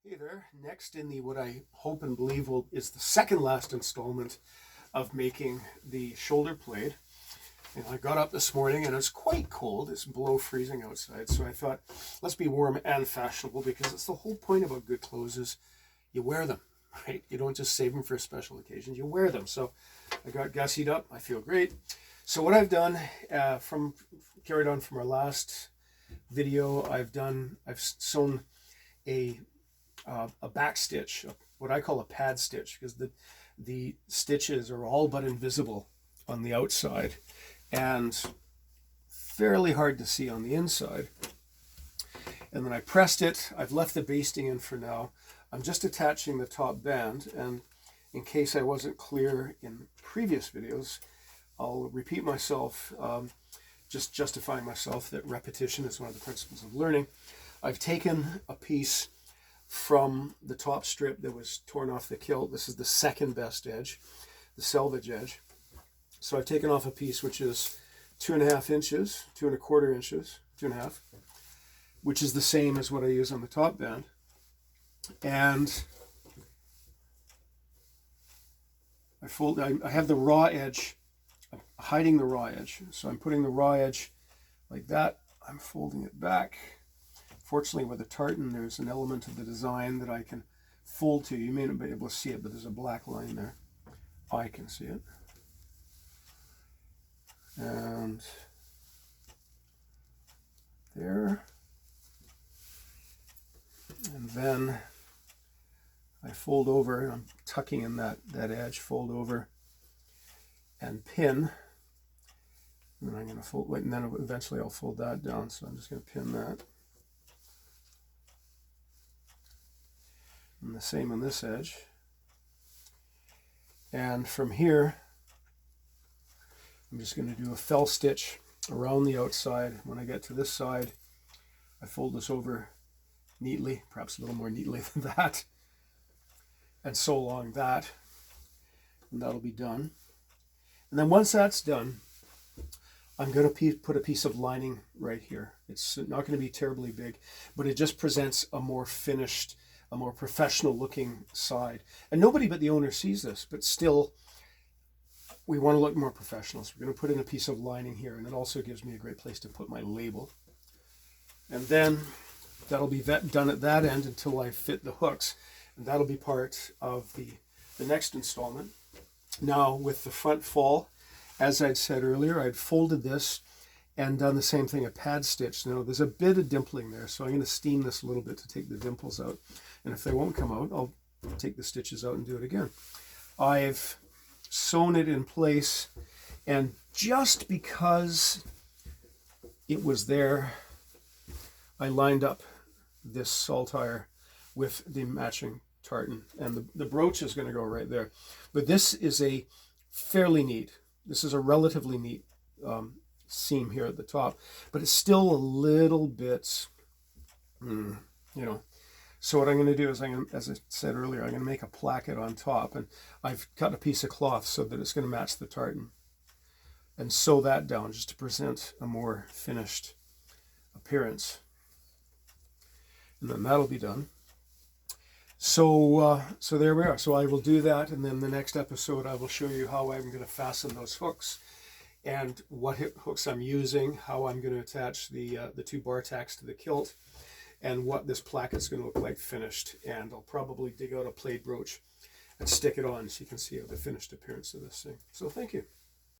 Hey there. Next in the what I hope and believe is the second last installment of making the shoulder plaid. And I got up this morning and it's quite cold. It's below freezing outside. So I thought, let's be warm and fashionable, because it's the whole point about good clothes is you wear them, right? You don't just save them for special occasions, you wear them. So I got gussied up. I feel great. So what I've done, carried on from our last video, I've sewn a back stitch, what I call a pad stitch, because the stitches are all but invisible on the outside and fairly hard to see on the inside. And then I pressed it. I've left the basting in for now. I'm just attaching the top band, and in case I wasn't clear in previous videos, I'll repeat myself, just justifying myself that repetition is one of the principles of learning. I've taken a piece from the top strip that was torn off the kilt. This is the second best edge, the selvage edge. So I've taken off a piece which is 2.5 inches, 2.25 inches, 2.5, which is the same as what I use on the top band. And I have the raw edge, I'm hiding the raw edge. So I'm putting the raw edge like that. I'm folding it back. Fortunately, with a tartan, there's an element of the design that I can fold to. You may not be able to see it, but there's a black line there. I can see it. And there. And then I fold over, and I'm tucking in that edge, fold over and pin. And then I'm going to fold, and then eventually I'll fold that down. So I'm just going to pin that. And the same on this edge. And from here, I'm just going to do a fell stitch around the outside. When I get to this side, I fold this over neatly, perhaps a little more neatly than that, and sew along that, and that'll be done. And then once that's done, I'm going to put a piece of lining right here. It's not going to be terribly big, but it just presents a more finished, a more professional looking side. And nobody but the owner sees this, but still we want to look more professional. So we're going to put in a piece of lining here, and it also gives me a great place to put my label. And then that'll be done at that end until I fit the hooks, and that'll be part of the next installment. Now with the front fall, as I'd said earlier, I'd folded this and done the same thing, a pad stitch. Now there's a bit of dimpling there, so I'm going to steam this a little bit to take the dimples out. And if they won't come out, I'll take the stitches out and do it again. I've sewn it in place, and just because it was there, I lined up this saltire with the matching tartan, and the brooch is going to go right there. But this is a fairly neat, this is a relatively neat seam here at the top, but it's still a little bit, you know. So what I'm going to do is, as I said earlier, I'm going to make a placket on top, and I've cut a piece of cloth so that it's going to match the tartan, and sew that down just to present a more finished appearance. And then that'll be done. So there we are. So I will do that, and then the next episode I will show you how I'm going to fasten those hooks, and what hooks I'm using, how I'm going to attach the 2 bar tacks to the kilt, and what this placket's going to look like finished. And I'll probably dig out a plaid brooch and stick it on so you can see the finished appearance of this thing. So thank you.